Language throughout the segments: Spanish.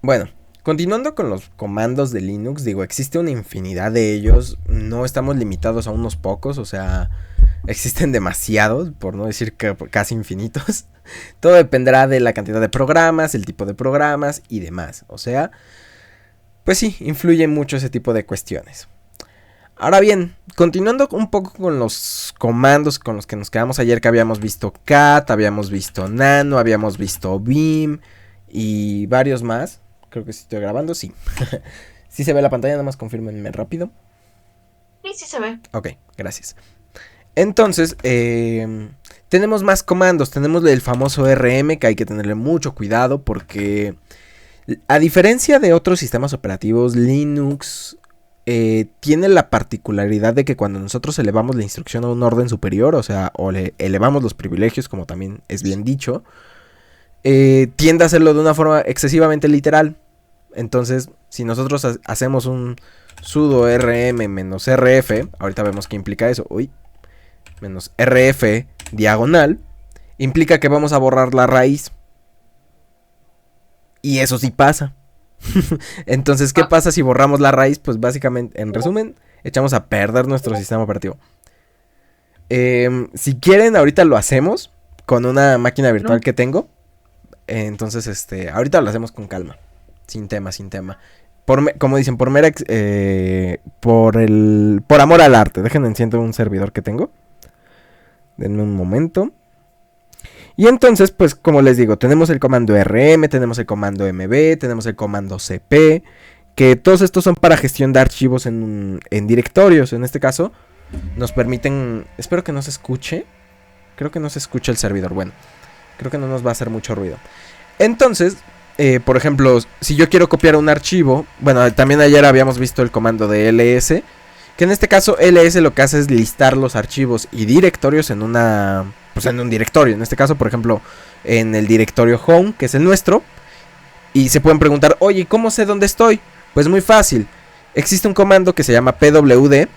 Bueno, continuando con los comandos de Linux, digo, existe una infinidad de ellos, no estamos limitados a unos pocos, o sea, existen demasiados, por no decir que casi infinitos. Todo dependerá de la cantidad de programas, el tipo de programas y demás, o sea, pues sí, influye mucho ese tipo de cuestiones. Ahora bien, continuando un poco con los comandos con los que nos quedamos ayer, que habíamos visto cat, habíamos visto nano, habíamos visto beam y varios más. Creo que sí estoy grabando, sí. Sí se ve la pantalla, nada más confírmenme rápido. Sí, sí se ve. Ok, gracias. Entonces, tenemos más comandos. Tenemos el famoso RM, que hay que tenerle mucho cuidado porque, a diferencia de otros sistemas operativos, Linux tiene la particularidad de que cuando nosotros elevamos la instrucción a un orden superior, o sea, o le elevamos los privilegios, como también es bien dicho, tiende a hacerlo de una forma excesivamente literal. Entonces, si nosotros hacemos un sudo rm-rf, ahorita vemos qué implica eso, uy, menos rf diagonal, implica que vamos a borrar la raíz. Y eso sí pasa. Entonces, ¿qué Ah, pasa si borramos la raíz? Pues básicamente, en resumen, echamos a perder nuestro sistema operativo. Si quieren, ahorita lo hacemos con una máquina virtual no. que tengo. Entonces, ahorita lo hacemos con calma. Sin tema, sin tema. Como dicen, por mera... por amor al arte. Déjenme enciendo un servidor que tengo. Denme un momento. Y entonces, pues como les digo, tenemos el comando rm, tenemos el comando mb, tenemos el comando cp, que todos estos son para gestión de archivos en directorios. En este caso, nos permiten... Espero que no se escuche. Creo que no se escucha el servidor. Bueno, creo que no nos va a hacer mucho ruido. Entonces, por ejemplo, si yo quiero copiar un archivo, bueno, también ayer habíamos visto el comando de ls, que en este caso ls lo que hace es listar los archivos y directorios en una, pues en un directorio. En este caso, por ejemplo, en el directorio home, que es el nuestro, y se pueden preguntar, oye, ¿cómo sé dónde estoy? Pues muy fácil. Existe un comando que se llama pwd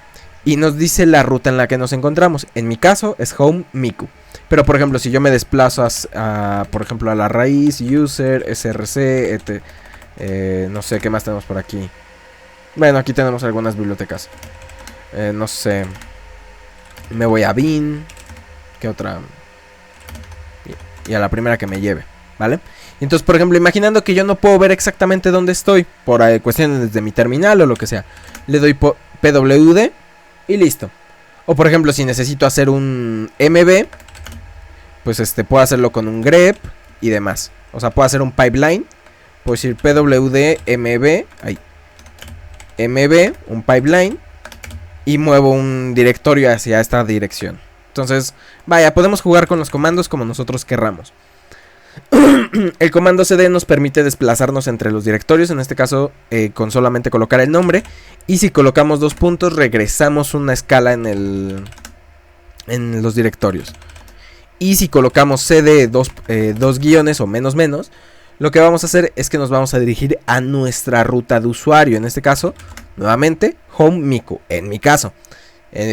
y nos dice la ruta en la que nos encontramos. En mi caso es home miku. Pero por ejemplo, si yo me desplazo por ejemplo, a la raíz, user, src, no sé qué más tenemos por aquí. Bueno, aquí tenemos algunas bibliotecas. No sé. Me voy a bin. ¿Qué otra? Y a la primera que me lleve, ¿vale? Entonces, por ejemplo, imaginando que yo no puedo ver exactamente dónde estoy, por cuestiones de mi terminal o lo que sea, le doy pwd y listo. O por ejemplo, si necesito hacer un mb, pues puedo hacerlo con un grep y demás. O sea, puedo hacer un pipeline. Puedo decir pwd mb, ahí, mb, un pipeline, y muevo un directorio hacia esta dirección. Entonces, vaya, podemos jugar con los comandos como nosotros querramos. El comando cd nos permite desplazarnos entre los directorios, en este caso con solamente colocar el nombre. Y si colocamos dos puntos, regresamos una escala en los directorios. Y si colocamos cd dos guiones o menos menos, lo que vamos a hacer es que nos vamos a dirigir a nuestra ruta de usuario. En este caso, nuevamente, home miku, en mi caso.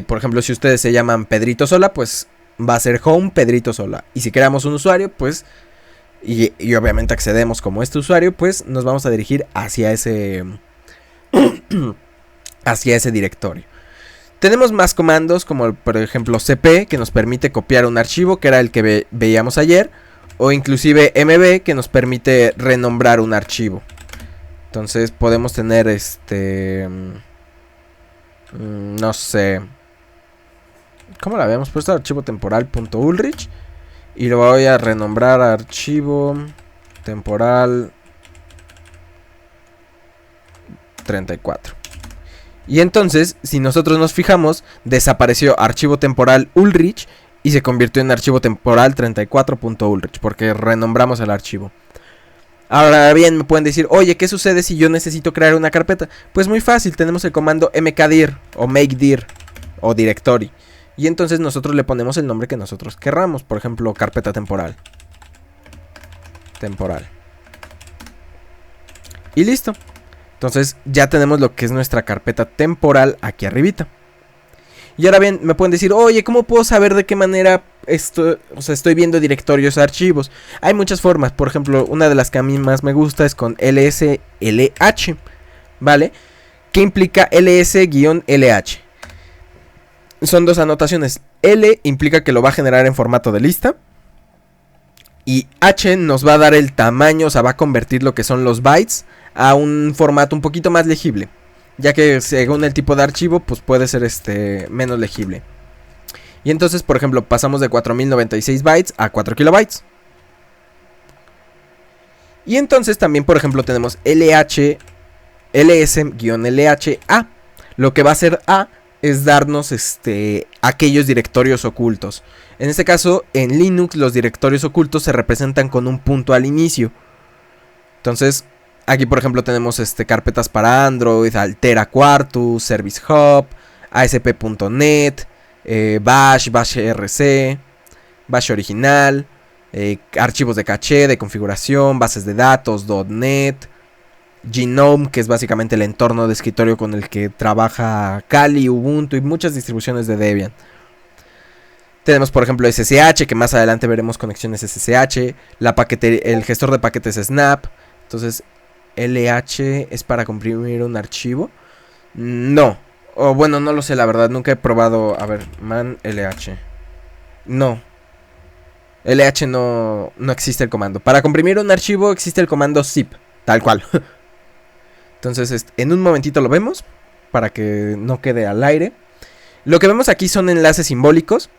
Por ejemplo, si ustedes se llaman Pedrito Sola, pues va a ser home Pedrito Sola. Y si creamos un usuario, pues... Y obviamente accedemos como este usuario, pues nos vamos a dirigir hacia ese... hacia ese directorio. Tenemos más comandos como por ejemplo cp, que nos permite copiar un archivo, que era el que veíamos ayer. O inclusive mb, que nos permite renombrar un archivo. Entonces podemos tener no sé. ¿Cómo lo habíamos puesto? Archivo temporal.ulrich. Y lo voy a renombrar a archivo temporal 34. Y entonces, si nosotros nos fijamos, desapareció archivo temporal Ulrich y se convirtió en archivo temporal 34.ulrich, porque renombramos el archivo. Ahora bien, me pueden decir, oye, ¿qué sucede si yo necesito crear una carpeta? Pues muy fácil, tenemos el comando mkdir o makedir o directory. Y entonces nosotros le ponemos el nombre que nosotros querramos. Por ejemplo, carpeta temporal. Temporal. Y listo. Entonces ya tenemos lo que es nuestra carpeta temporal aquí arribita. Y ahora bien, me pueden decir, oye, ¿cómo puedo saber de qué manera estoy viendo directorios o archivos? Hay muchas formas. Por ejemplo, una de las que a mí más me gusta es con LSLH, ¿vale? ¿Qué implica LS-LH? Son dos anotaciones. L implica que lo va a generar en formato de lista. Y H nos va a dar el tamaño, o sea, va a convertir lo que son los bytes a un formato un poquito más legible. Ya que según el tipo de archivo, pues puede ser menos legible. Y entonces, por ejemplo, pasamos de 4096 bytes a 4 kilobytes. Y entonces también, por ejemplo, tenemos ls-lha. Lo que va a hacer A es darnos aquellos directorios ocultos. En este caso, en Linux los directorios ocultos se representan con un punto al inicio. Entonces, aquí por ejemplo tenemos carpetas para Android, Altera Quartus, Service Hub, ASP.NET, Bash, Bash RC, Bash original, archivos de caché, de configuración, bases de datos, .NET, Gnome, que es básicamente el entorno de escritorio con el que trabaja Kali, Ubuntu y muchas distribuciones de Debian. Tenemos por ejemplo SSH, que más adelante veremos conexiones SSH, el gestor de paquetes Snap. Entonces, LH es para comprimir un archivo. No, o bueno, no lo sé, la verdad, nunca he probado. A ver, man LH. No, LH no existe el comando. Para comprimir un archivo existe el comando zip, tal cual. Entonces, en un momentito lo vemos, para que no quede al aire. Lo que vemos aquí son enlaces simbólicos,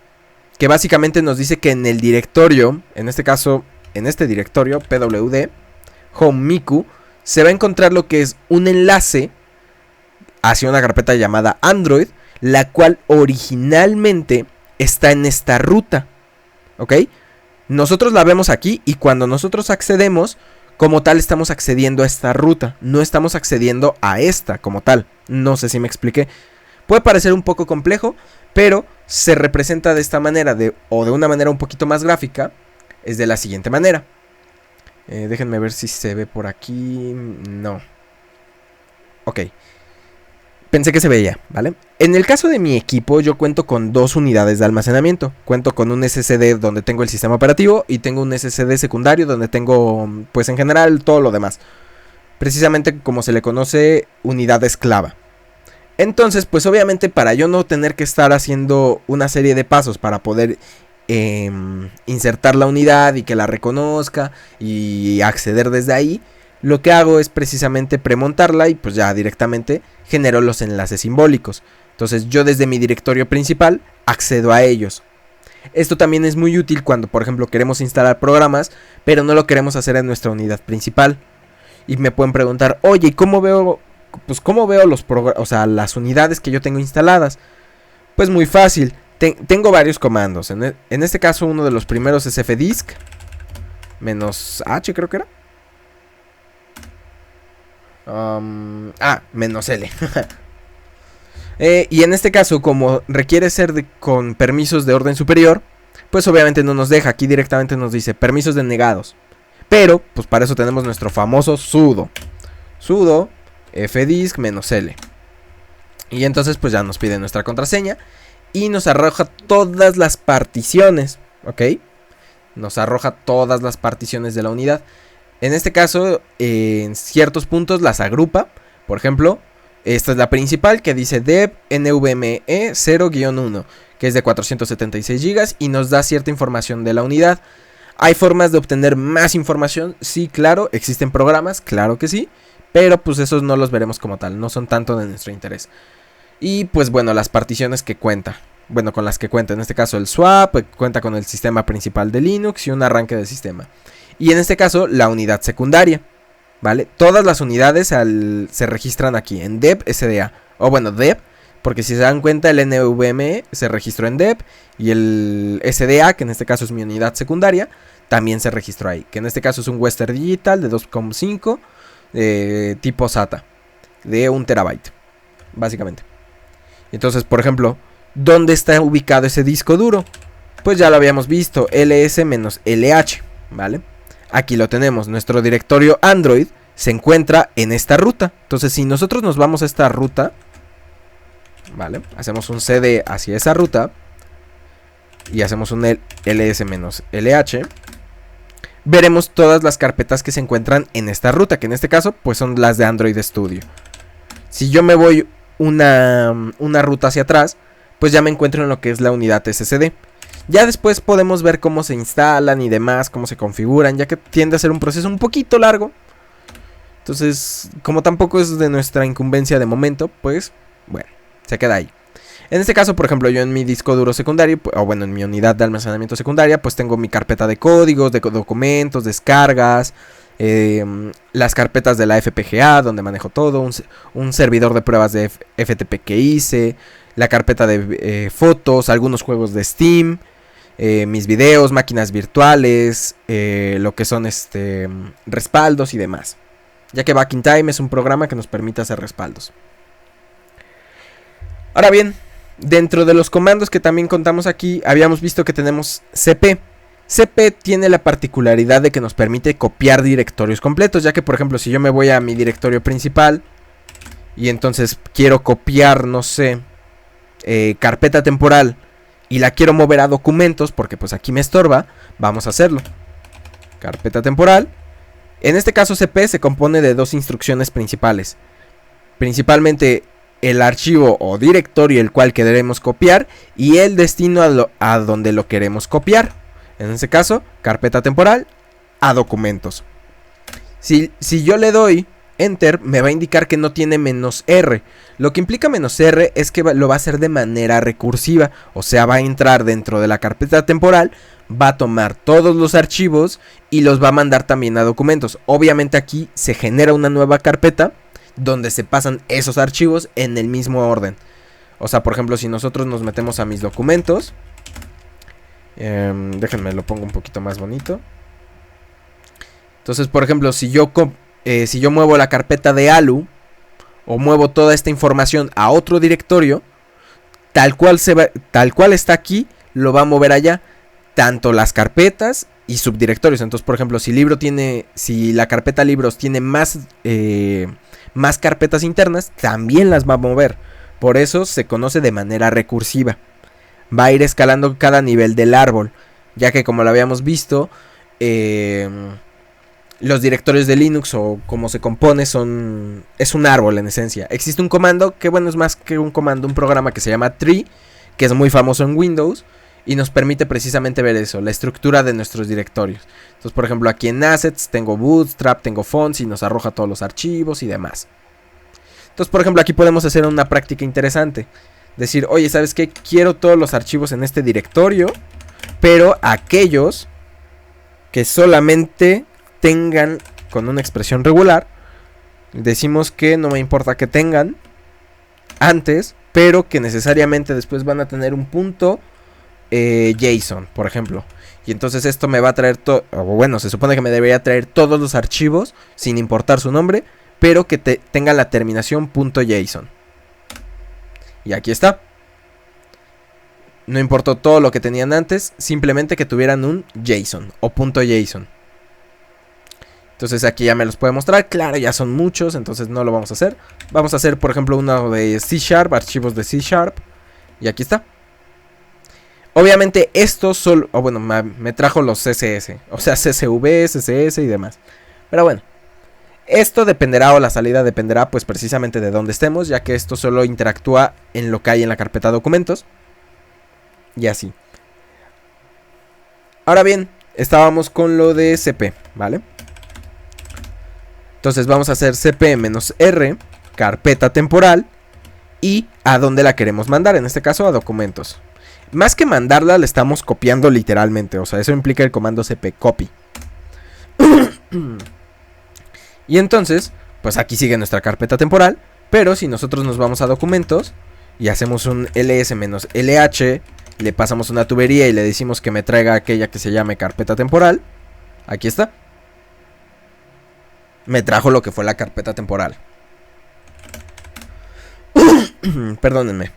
que básicamente nos dice que en el directorio, en este caso, en este directorio, pwd, home miku, se va a encontrar lo que es un enlace hacia una carpeta llamada Android, la cual originalmente está en esta ruta, ¿ok? Nosotros la vemos aquí y cuando nosotros accedemos, como tal estamos accediendo a esta ruta, no estamos accediendo a esta como tal. No sé si me expliqué. Puede parecer un poco complejo, pero se representa de esta manera, o de una manera un poquito más gráfica, es de la siguiente manera. Déjenme ver si se ve por aquí. No. Ok. Pensé que se veía, ¿vale? En el caso de mi equipo, yo cuento con dos unidades de almacenamiento. Cuento con un SSD donde tengo el sistema operativo y tengo un SSD secundario donde tengo, pues en general, todo lo demás. Precisamente como se le conoce, unidad esclava. Entonces, pues obviamente para yo no tener que estar haciendo una serie de pasos para poder insertar la unidad y que la reconozca y acceder desde ahí, lo que hago es precisamente premontarla y pues ya directamente genero los enlaces simbólicos. Entonces yo desde mi directorio principal accedo a ellos. Esto también es muy útil cuando por ejemplo queremos instalar programas, pero no lo queremos hacer en nuestra unidad principal. Y me pueden preguntar, oye, ¿cómo veo las unidades que yo tengo instaladas? Pues muy fácil. Tengo varios comandos. En este caso uno de los primeros es fdisk -h, creo que era. -l. Y en este caso, como requiere ser con permisos de orden superior, pues obviamente no nos deja. Aquí directamente nos dice permisos denegados. Pero, pues para eso tenemos nuestro famoso sudo fdisk -l. Y entonces pues ya nos pide nuestra contraseña y nos arroja todas las particiones, ¿ok? Nos arroja todas las particiones de la unidad. En este caso, en ciertos puntos las agrupa. Por ejemplo, esta es la principal que dice dev nvme 0-1, que es de 476 GB y nos da cierta información de la unidad. ¿Hay formas de obtener más información? Sí, claro. ¿Existen programas? Claro que sí. Pero pues esos no los veremos como tal, no son tanto de nuestro interés. Y pues bueno, las particiones que cuenta. Bueno, con las que cuenta, en este caso el swap, cuenta con el sistema principal de Linux y un arranque del sistema. Y en este caso, la unidad secundaria, ¿vale? Todas las unidades se registran aquí, en dev SDA. O bueno, dev, porque si se dan cuenta, el NVMe se registró en dev. Y el SDA, que en este caso es mi unidad secundaria, también se registró ahí. Que en este caso es un Western Digital de 2,5 tipo SATA de 1 TB, básicamente. Entonces, por ejemplo, ¿dónde está ubicado ese disco duro? Pues ya lo habíamos visto, ls-lh, ¿vale? Aquí lo tenemos, nuestro directorio Android se encuentra en esta ruta. Entonces, si nosotros nos vamos a esta ruta, ¿vale? Hacemos un cd hacia esa ruta y hacemos un ls-lh, veremos todas las carpetas que se encuentran en esta ruta, que en este caso pues son las de Android Studio. Si yo me voy una ruta hacia atrás, pues ya me encuentro en lo que es la unidad SSD. Ya después podemos ver cómo se instalan y demás, cómo se configuran, ya que tiende a ser un proceso un poquito largo. Entonces, como tampoco es de nuestra incumbencia de momento, pues bueno, se queda ahí. En este caso, por ejemplo, yo en mi disco duro secundario, o bueno, en mi unidad de almacenamiento secundaria, pues tengo mi carpeta de códigos, de documentos, descargas, las carpetas de la FPGA, donde manejo todo, un servidor de pruebas de FTP que hice, la carpeta de fotos, algunos juegos de Steam, mis videos, máquinas virtuales, lo que son respaldos y demás. Ya que Back in Time es un programa que nos permite hacer respaldos. Ahora bien, dentro de los comandos que también contamos aquí, habíamos visto que tenemos cp. Cp tiene la particularidad de que nos permite copiar directorios completos, ya que por ejemplo si yo me voy a mi directorio principal y entonces quiero copiar, no sé, carpeta temporal y la quiero mover a documentos porque pues aquí me estorba, vamos a hacerlo. Carpeta temporal. En este caso cp se compone de dos instrucciones principales. Principalmente el archivo o directorio el cual queremos copiar y el destino a donde lo queremos copiar. En este caso, carpeta temporal a documentos. Si yo le doy Enter, me va a indicar que no tiene "-r". Lo que implica "-r" es que lo va a hacer de manera recursiva. O sea, va a entrar dentro de la carpeta temporal, va a tomar todos los archivos y los va a mandar también a documentos. Obviamente aquí se genera una nueva carpeta donde se pasan esos archivos en el mismo orden. O sea, por ejemplo, si nosotros nos metemos a mis documentos, déjenme lo pongo un poquito más bonito. Entonces, por ejemplo, si yo muevo la carpeta de ALU o muevo toda esta información a otro directorio, tal cual está aquí, lo va a mover allá, tanto las carpetas y subdirectorios. Entonces, por ejemplo, si la carpeta libros tiene más carpetas internas, también las va a mover. Por eso se conoce de manera recursiva. Va a ir escalando cada nivel del árbol, ya que como lo habíamos visto, los directorios de Linux o como se compone es un árbol en esencia. Existe un comando que, bueno, es más que un comando, un programa que se llama tree, que es muy famoso en Windows y nos permite precisamente ver eso, la estructura de nuestros directorios. Entonces, por ejemplo, aquí en Assets tengo Bootstrap, tengo Fonts y nos arroja todos los archivos y demás. Entonces, por ejemplo, aquí podemos hacer una práctica interesante. Decir, oye, ¿sabes qué? Quiero todos los archivos en este directorio, pero aquellos que solamente tengan con una expresión regular, decimos que no me importa que tengan antes, pero que necesariamente después van a tener un punto JSON, por ejemplo. Y entonces esto me va a traer se supone que me debería traer todos los archivos sin importar su nombre, pero que tengan la terminación .json. Y aquí está. No importó todo lo que tenían antes, simplemente que tuvieran un JSON o .json. Entonces aquí ya me los puede mostrar. Claro, ya son muchos, entonces no lo vamos a hacer. Vamos a hacer, por ejemplo, uno de C#, archivos de C#. Y aquí está. Obviamente esto solo, me trajo los CSS. O sea, CSV, CSS y demás. Pero bueno. Esto dependerá, o la salida dependerá pues precisamente de dónde estemos, ya que esto solo interactúa en lo que hay en la carpeta documentos. Y así. Ahora bien, estábamos con lo de cp, ¿vale? Entonces vamos a hacer cp-r, carpeta temporal, y a dónde la queremos mandar, en este caso a documentos. Más que mandarla, la estamos copiando literalmente, o sea, eso implica el comando cp-copy. Y entonces, pues aquí sigue nuestra carpeta temporal, pero si nosotros nos vamos a documentos y hacemos un ls-lh, le pasamos una tubería y le decimos que me traiga aquella que se llame carpeta temporal, aquí está. Me trajo lo que fue la carpeta temporal. Perdónenme.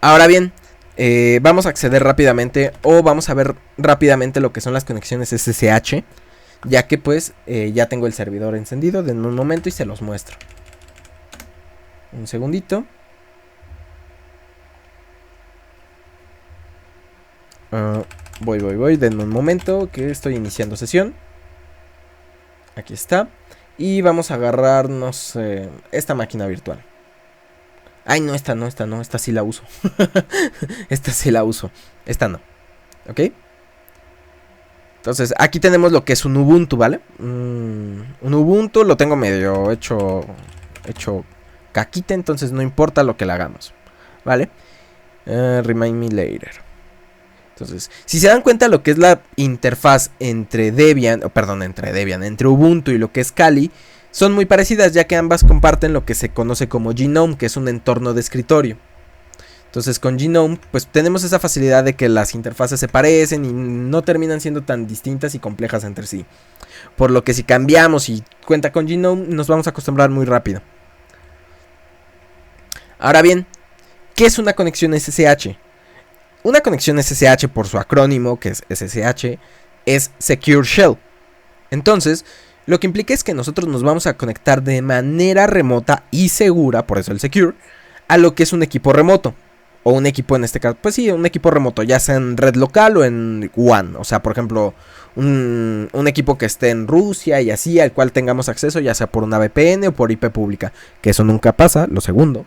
Ahora bien, vamos a acceder rápidamente o vamos a ver rápidamente lo que son las conexiones SSH. Ya que pues ya tengo el servidor encendido. Denme un momento y se los muestro. Un segundito. Voy, denme un momento que estoy iniciando sesión. Aquí está. Y vamos a agarrarnos esta máquina virtual. Ay, no, esta sí la uso. Esta sí la uso. Esta no. ¿Ok? Entonces, aquí tenemos lo que es un Ubuntu, ¿vale? Un Ubuntu lo tengo medio hecho caquita, entonces no importa lo que le hagamos, ¿vale? Remind me later. Entonces, si se dan cuenta lo que es la interfaz entre entre Ubuntu y lo que es Kali, son muy parecidas ya que ambas comparten lo que se conoce como GNOME, que es un entorno de escritorio. Entonces con GNOME pues tenemos esa facilidad de que las interfaces se parecen y no terminan siendo tan distintas y complejas entre sí. Por lo que si cambiamos y cuenta con GNOME nos vamos a acostumbrar muy rápido. Ahora bien, ¿qué es una conexión SSH? Una conexión SSH, por su acrónimo, que es SSH, es Secure Shell. Entonces, lo que implica es que nosotros nos vamos a conectar de manera remota y segura, por eso el Secure, a lo que es un equipo remoto. O un equipo en este caso, pues sí, un equipo remoto, ya sea en red local o en WAN. O sea, por ejemplo, un equipo que esté en Rusia y así, al cual tengamos acceso, ya sea por una VPN o por IP pública. Que eso nunca pasa, lo segundo.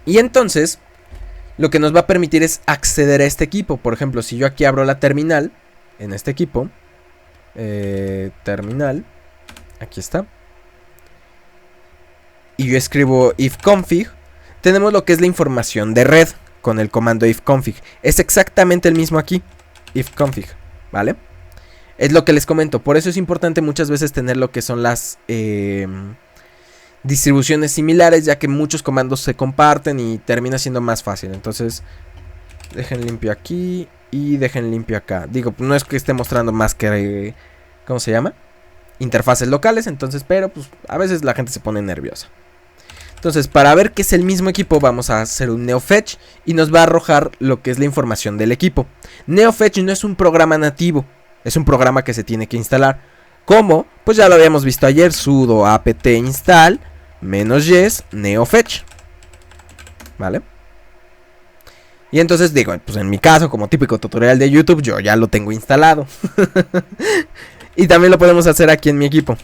Y entonces, lo que nos va a permitir es acceder a este equipo. Por ejemplo, si yo aquí abro la terminal, en este equipo, terminal, aquí está, y yo escribo ifconfig, tenemos lo que es la información de red con el comando ifconfig. Es exactamente el mismo aquí, ifconfig, ¿vale? Es lo que les comento, por eso es importante muchas veces tener lo que son las distribuciones similares, ya que muchos comandos se comparten y termina siendo más fácil. Entonces, dejen limpio aquí y dejen limpio acá. Digo, no es que esté mostrando más que, ¿cómo se llama? Interfaces locales, entonces, pero pues a veces la gente se pone nerviosa. Entonces, para ver que es el mismo equipo, vamos a hacer un neofetch y nos va a arrojar lo que es la información del equipo. Neofetch no es un programa nativo, es un programa que se tiene que instalar. ¿Cómo? Pues ya lo habíamos visto ayer, sudo apt install -yes neofetch, ¿vale? Y entonces digo, pues en mi caso, como típico tutorial de YouTube, yo ya lo tengo instalado. Y también lo podemos hacer aquí en mi equipo.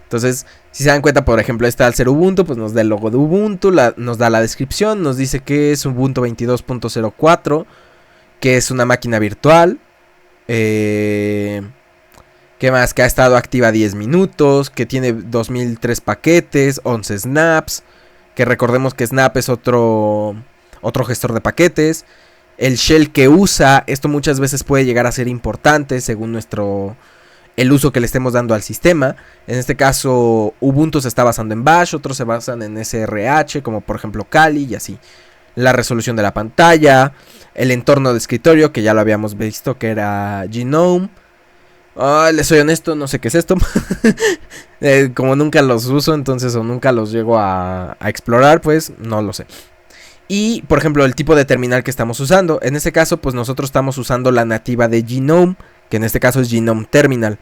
Entonces, si se dan cuenta, por ejemplo, está al ser Ubuntu, pues nos da el logo de Ubuntu, nos da la descripción, nos dice que es Ubuntu 22.04, que es una máquina virtual. ¿Qué más? Que ha estado activa 10 minutos, que tiene 2003 paquetes, 11 snaps, que recordemos que snap es otro gestor de paquetes. El shell que usa, esto muchas veces puede llegar a ser importante según el uso que le estemos dando al sistema. En este caso, Ubuntu se está basando en Bash, otros se basan en SRH, como por ejemplo Kali y así. La resolución de la pantalla, el entorno de escritorio, que ya lo habíamos visto, que era GNOME. Les soy honesto, no sé qué es esto. Como nunca los uso, entonces, o nunca los llego a explorar, pues no lo sé. Y, por ejemplo, el tipo de terminal que estamos usando. En este caso, pues nosotros estamos usando la nativa de GNOME, que en este caso es GNOME Terminal.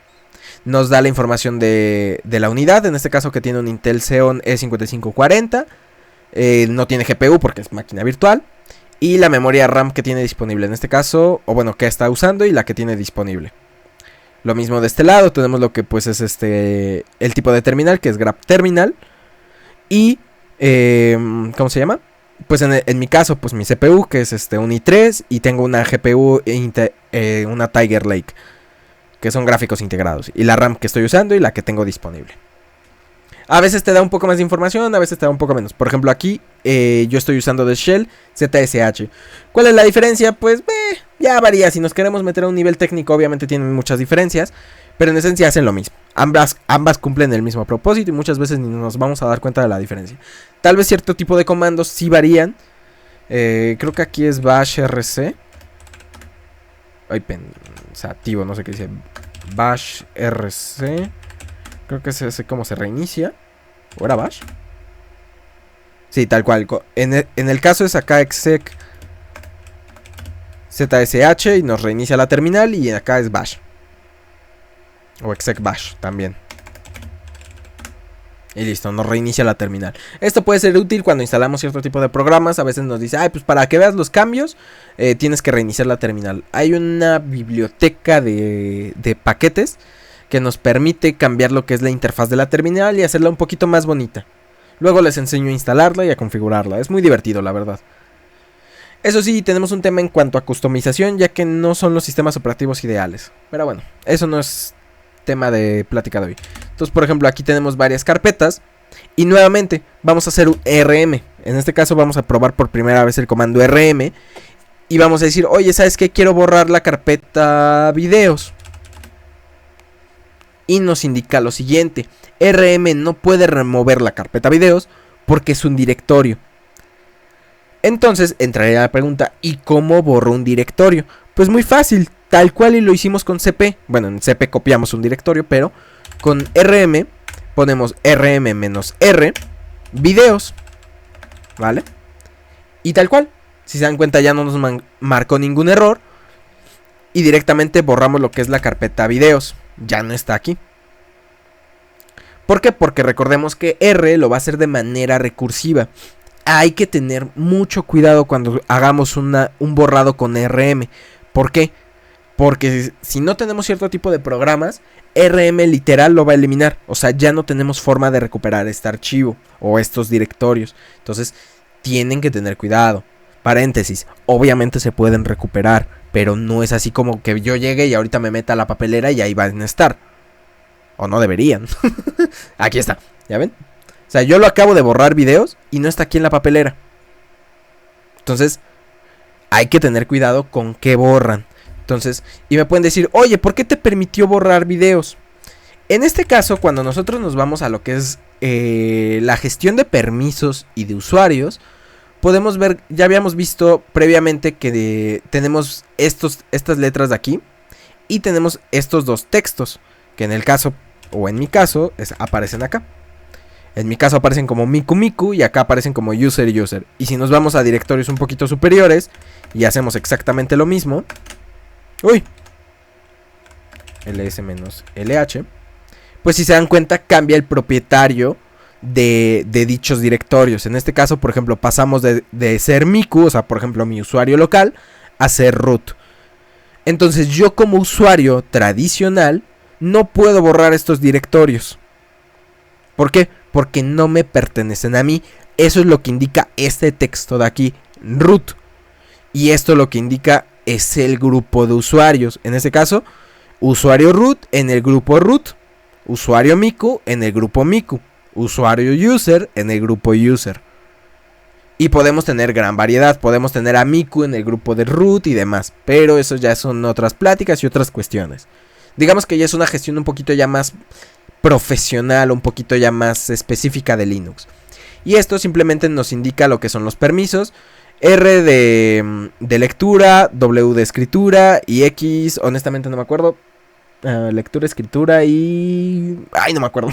Nos da la información de la unidad, en este caso que tiene un Intel Xeon E5540. No tiene GPU porque es máquina virtual. Y la memoria RAM que tiene disponible en este caso, o bueno, que está usando y la que tiene disponible. Lo mismo de este lado, tenemos lo que pues es el tipo de terminal, que es Grab Terminal. Y, ¿cómo se llama? Pues en mi caso, pues mi CPU, que es un i3, y tengo una GPU, una Tiger Lake, que son gráficos integrados, y la RAM que estoy usando y la que tengo disponible. A veces te da un poco más de información, a veces te da un poco menos. Por ejemplo, aquí yo estoy usando de Shell ZSH. ¿Cuál es la diferencia? Pues ya varía. Si nos queremos meter a un nivel técnico, obviamente tienen muchas diferencias, pero en esencia hacen lo mismo. Ambas cumplen el mismo propósito y muchas veces ni nos vamos a dar cuenta de la diferencia. Tal vez cierto tipo de comandos sí varían. Creo que aquí es bash rc. Ay, pensativo, no sé qué dice. Bash rc. Creo que es como se reinicia. ¿O era bash? Sí, tal cual. En el caso es acá exec ZSH y nos reinicia la terminal. Y acá es bash. O exec bash también. Y listo, nos reinicia la terminal. Esto puede ser útil cuando instalamos cierto tipo de programas. A veces nos dice, ay, pues para que veas los cambios, tienes que reiniciar la terminal. Hay una biblioteca de paquetes que nos permite cambiar lo que es la interfaz de la terminal y hacerla un poquito más bonita. Luego les enseño a instalarla y a configurarla. Es muy divertido, la verdad. Eso sí, tenemos un tema en cuanto a customización, ya que no son los sistemas operativos ideales. Pero bueno, eso no es tema de plática de hoy. Entonces, por ejemplo, aquí tenemos varias carpetas. Y nuevamente, vamos a hacer un RM. En este caso vamos a probar por primera vez el comando RM. Y vamos a decir, oye, ¿sabes qué? Quiero borrar la carpeta videos. Y nos indica lo siguiente. RM no puede remover la carpeta videos porque es un directorio. Entonces entraría la pregunta, ¿y cómo borro un directorio? Pues muy fácil, tal cual y lo hicimos con CP. Bueno, en CP copiamos un directorio, pero con RM ponemos RM-R videos, ¿vale? Y tal cual, si se dan cuenta ya no nos marcó ningún error. Y directamente borramos lo que es la carpeta videos, ya no está aquí. ¿Por qué? Porque recordemos que R lo va a hacer de manera recursiva. Hay que tener mucho cuidado cuando hagamos un borrado con RM. ¿Por qué? Porque si no tenemos cierto tipo de programas, RM literal lo va a eliminar. O sea, ya no tenemos forma de recuperar este archivo o estos directorios. Entonces, tienen que tener cuidado. Paréntesis, obviamente se pueden recuperar, pero no es así como que yo llegue y ahorita me meta a la papelera y ahí van a estar. O no deberían. Aquí está, ¿ya ven? O sea, yo lo acabo de borrar videos y no está aquí en la papelera. Entonces, hay que tener cuidado con qué borran. Entonces, y me pueden decir, oye, ¿por qué te permitió borrar videos? En este caso, cuando nosotros nos vamos a lo que es la gestión de permisos y de usuarios, podemos ver, ya habíamos visto previamente que tenemos estas letras de aquí y tenemos estos dos textos, que en el caso, o en mi caso, aparecen acá. En mi caso aparecen como Miku Miku y acá aparecen como User User. Y si nos vamos a directorios un poquito superiores y hacemos exactamente lo mismo. Uy. ls-lh. Pues si se dan cuenta cambia el propietario de dichos directorios. En este caso, por ejemplo, pasamos de ser Miku, o sea, por ejemplo, mi usuario local, a ser root. Entonces yo como usuario tradicional no puedo borrar estos directorios. ¿Por qué? Porque no me pertenecen a mí. Eso es lo que indica este texto de aquí, root. Y esto lo que indica es el grupo de usuarios. En este caso, usuario root en el grupo root. Usuario Miku en el grupo Miku. Usuario user en el grupo user. Y podemos tener gran variedad. Podemos tener a Miku en el grupo de root y demás. Pero eso ya son otras pláticas y otras cuestiones. Digamos que ya es una gestión un poquito ya más profesional, un poquito ya más específica de Linux. Y esto simplemente nos indica lo que son los permisos. R de lectura, W de escritura y X, honestamente no me acuerdo. Lectura, escritura y... ay, no me acuerdo.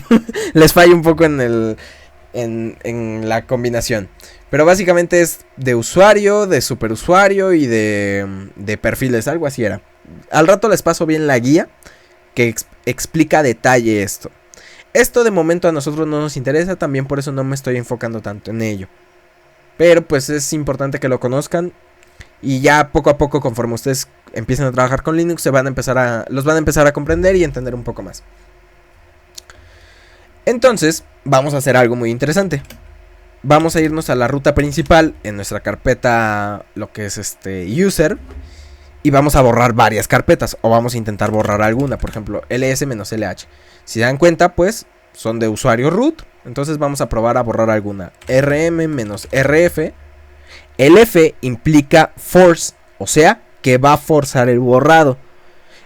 Les fallo un poco en la combinación. Pero básicamente es de usuario, de superusuario y de perfiles, algo así era. Al rato les paso bien la guía que explica a detalle esto. Esto de momento a nosotros no nos interesa, también por eso no me estoy enfocando tanto en ello. Pero pues es importante que lo conozcan. Y ya poco a poco, conforme ustedes empiecen a trabajar con Linux, los van a empezar a comprender y entender un poco más. Entonces, vamos a hacer algo muy interesante. Vamos a irnos a la ruta principal en nuestra carpeta, lo que es user. Y vamos a borrar varias carpetas, o vamos a intentar borrar alguna, por ejemplo, ls-lh. Si se dan cuenta, pues, son de usuario root. Entonces vamos a probar a borrar alguna. rm-rf. El F implica force, o sea, que va a forzar el borrado.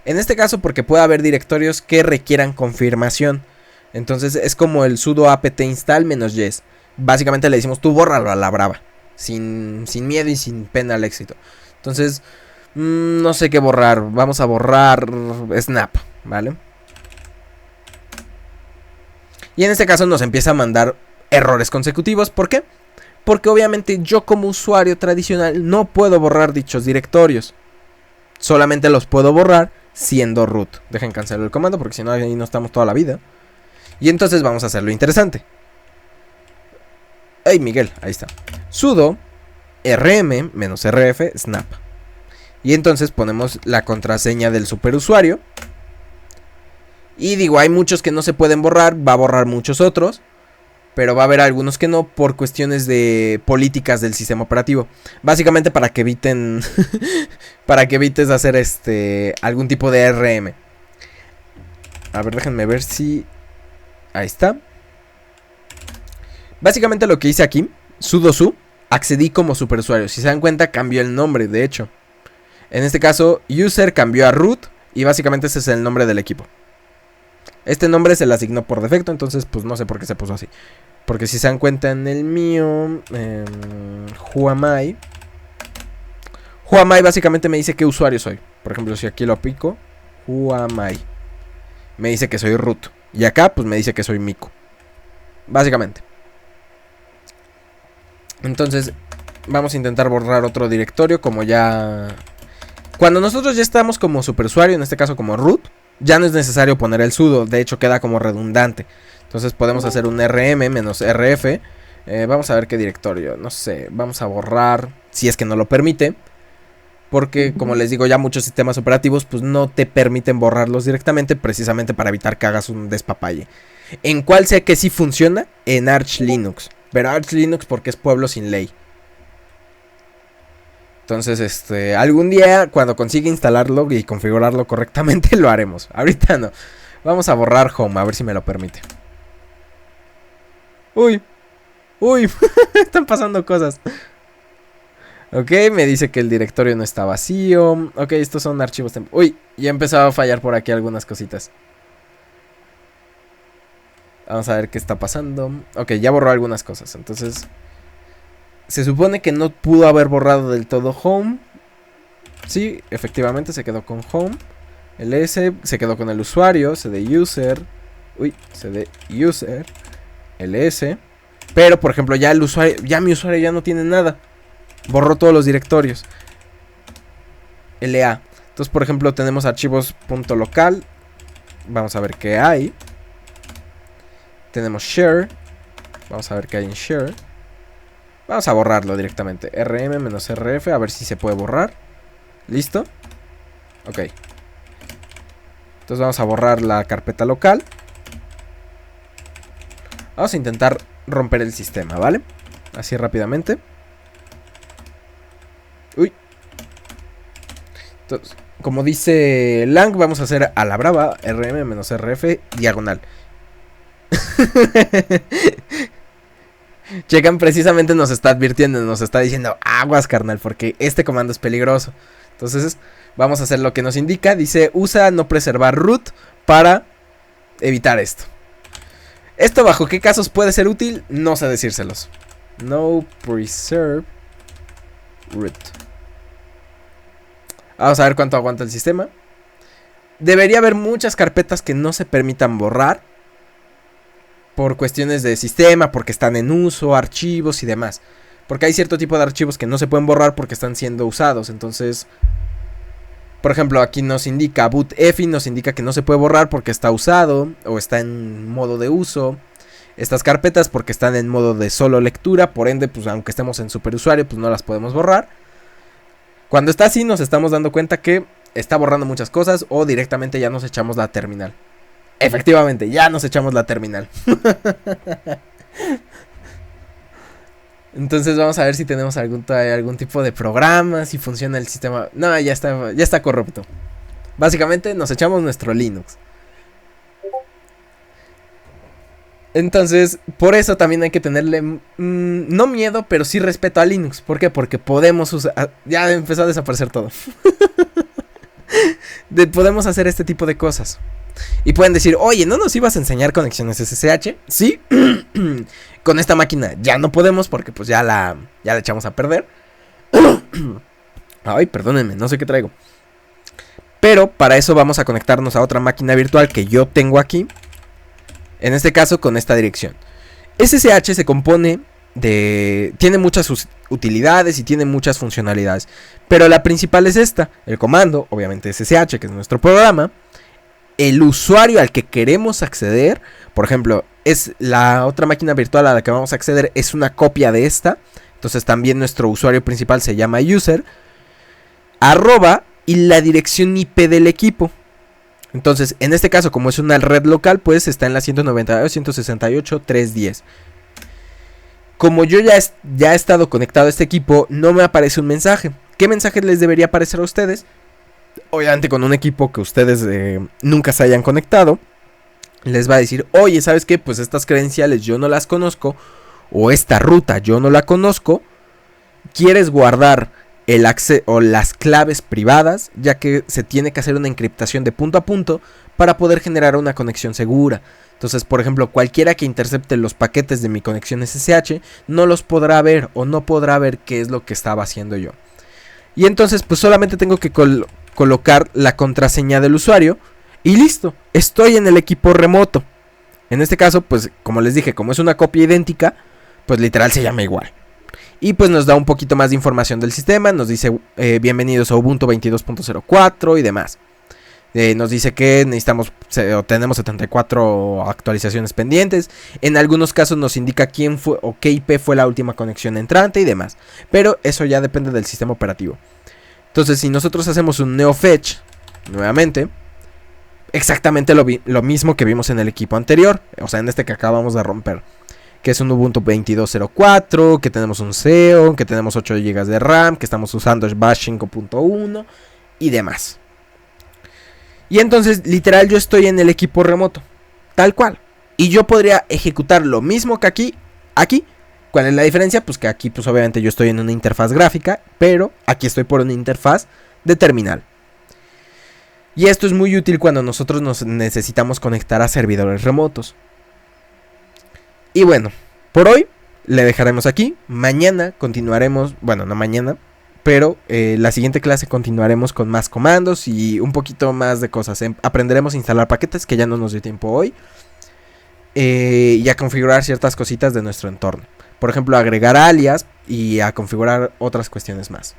En este caso porque puede haber directorios que requieran confirmación. Entonces es como el sudo apt install -yes. Básicamente le decimos tú bórralo a la brava. Sin miedo y sin pena al éxito. Entonces, no sé qué borrar. Vamos a borrar snap, ¿vale? Y en este caso nos empieza a mandar errores consecutivos. ¿Por qué? Porque obviamente yo como usuario tradicional no puedo borrar dichos directorios. Solamente los puedo borrar siendo root. Dejen cancelar el comando porque si no ahí no estamos toda la vida. Y entonces vamos a hacer lo interesante. Ay, Miguel, ahí está. Sudo rm-rf snap. Y entonces ponemos la contraseña del superusuario. Y digo, hay muchos que no se pueden borrar, va a borrar muchos otros, pero va a haber algunos que no por cuestiones de políticas del sistema operativo. Básicamente para que eviten para que evites hacer algún tipo de RM. A ver, déjenme ver si ahí está. Básicamente lo que hice aquí, sudo su, accedí como superusuario. Si se dan cuenta, cambió el nombre, de hecho. En este caso, user cambió a root y básicamente ese es el nombre del equipo. Este nombre se le asignó por defecto, entonces pues no sé por qué se puso así. Porque si se dan cuenta en el mío, Whoamai básicamente me dice qué usuario soy. Por ejemplo, si aquí lo pico, Whoamai, me dice que soy root. Y acá pues me dice que soy Mico. Básicamente. Entonces vamos a intentar borrar otro directorio como ya... Cuando nosotros ya estamos como superusuario, en este caso como root, ya no es necesario poner el sudo, de hecho queda como redundante. Entonces podemos hacer un rm-rf. Vamos a ver qué directorio, no sé, vamos a borrar, si es que no lo permite. Porque como les digo, ya muchos sistemas operativos pues no te permiten borrarlos directamente, precisamente para evitar que hagas un despapalle. ¿En cuál sé que sí funciona? En Arch Linux. Pero Arch Linux porque es pueblo sin ley. Entonces, algún día, cuando consiga instalarlo y configurarlo correctamente, lo haremos. Ahorita no. Vamos a borrar Home, a ver si me lo permite. Uy. Están pasando cosas. Ok, me dice que el directorio no está vacío. Ok, estos son archivos. Uy, ya empezaba a fallar por aquí algunas cositas. Vamos a ver qué está pasando. Ok, ya borró algunas cosas. Entonces... se supone que no pudo haber borrado del todo Home. Sí, efectivamente se quedó con Home. El S se quedó con el usuario. CD user. Uy, CD user. El S. Pero por ejemplo ya el usuario, ya mi usuario ya no tiene nada. Borró todos los directorios. LA. Entonces por ejemplo tenemos archivos .local. Vamos a ver qué hay. Tenemos share. Vamos a ver qué hay en share. Vamos a borrarlo directamente. rm-rf, a ver si se puede borrar. ¿Listo? Ok. Entonces vamos a borrar la carpeta local. Vamos a intentar romper el sistema, ¿vale? Así rápidamente. Uy. Entonces, como dice Lang, vamos a hacer a la brava rm-rf diagonal. Checan, precisamente nos está advirtiendo, nos está diciendo aguas, carnal, porque este comando es peligroso. Entonces vamos a hacer lo que nos indica. Dice usa no preservar root para evitar esto. ¿Esto bajo qué casos puede ser útil? No sé decírselos. No preserve root. Vamos a ver cuánto aguanta el sistema. Debería haber muchas carpetas que no se permitan borrar por cuestiones de sistema, porque están en uso, archivos y demás. Porque hay cierto tipo de archivos que no se pueden borrar porque están siendo usados. Entonces, por ejemplo, aquí nos indica bootfi, nos indica que no se puede borrar porque está usado o está en modo de uso. Estas carpetas porque están en modo de solo lectura, por ende, pues aunque estemos en superusuario, pues no las podemos borrar. Cuando está así, nos estamos dando cuenta que está borrando muchas cosas o directamente ya nos echamos la terminal. Efectivamente, ya nos echamos la terminal. Entonces vamos a ver si tenemos algún tipo de programa, si funciona el sistema. No, ya está corrupto. Básicamente nos echamos nuestro Linux. Entonces, por eso también hay que tenerle no miedo, pero sí respeto a Linux. ¿Por qué? Porque podemos usar... Ya empezó a desaparecer todo. Podemos hacer este tipo de cosas. Y pueden decir, oye, ¿no nos ibas a enseñar conexiones SSH? Sí. Con esta máquina ya no podemos porque pues ya la echamos a perder. Ay, perdónenme, no sé qué traigo. Pero para eso vamos a conectarnos a otra máquina virtual que yo tengo aquí. En este caso con esta dirección. SSH se compone de... tiene muchas utilidades y tiene muchas funcionalidades. Pero la principal es esta. El comando, obviamente SSH, que es nuestro programa. el usuario al que queremos acceder, por ejemplo, es la otra máquina virtual a la que vamos a acceder, es una copia de esta. Entonces también nuestro usuario principal se llama user, arroba y la dirección IP del equipo. Entonces, en este caso, como es una red local, pues está en la 192.168.310. Como yo ya he estado conectado a este equipo, no me aparece un mensaje. ¿Qué mensaje les debería aparecer a ustedes? Obviamente con un equipo que ustedes nunca se hayan conectado, les va a decir, oye, ¿sabes qué? Pues estas credenciales yo no las conozco, o esta ruta yo no la conozco. ¿Quieres guardar el acceso o las claves privadas? Ya que se tiene que hacer una encriptación de punto a punto para poder generar una conexión segura. Entonces, por ejemplo, cualquiera que intercepte los paquetes de mi conexión SSH no los podrá ver o no podrá ver qué es lo que estaba haciendo yo. Y entonces, pues solamente tengo que colocar la contraseña del usuario y listo, estoy en el equipo remoto. En este caso, pues como les dije, como es una copia idéntica, pues literal se llama igual. Y pues nos da un poquito más de información del sistema. Nos dice bienvenidos a Ubuntu 22.04 y demás. Nos dice que necesitamos o tenemos 74 actualizaciones pendientes. En algunos casos nos indica quién fue o qué IP fue la última conexión entrante y demás. Pero eso ya depende del sistema operativo. Entonces, si nosotros hacemos un neofetch nuevamente, exactamente lo mismo que vimos en el equipo anterior. O sea, en este que acabamos de romper, que es un Ubuntu 22.04, que tenemos un Xeon, que tenemos 8 GB de RAM, que estamos usando Bash 5.1 y demás. Y entonces, literal, yo estoy en el equipo remoto, tal cual. Y yo podría ejecutar lo mismo que aquí. ¿Cuál es la diferencia? Pues que aquí, pues obviamente yo estoy en una interfaz gráfica, pero aquí estoy por una interfaz de terminal. Y esto es muy útil cuando nosotros nos necesitamos conectar a servidores remotos. Y bueno, por hoy le dejaremos aquí. Mañana continuaremos, bueno, no mañana, pero la siguiente clase continuaremos con más comandos y un poquito más de cosas. Aprenderemos a instalar paquetes, que ya no nos dio tiempo hoy, y a configurar ciertas cositas de nuestro entorno. Por ejemplo, agregar alias y a configurar otras cuestiones más.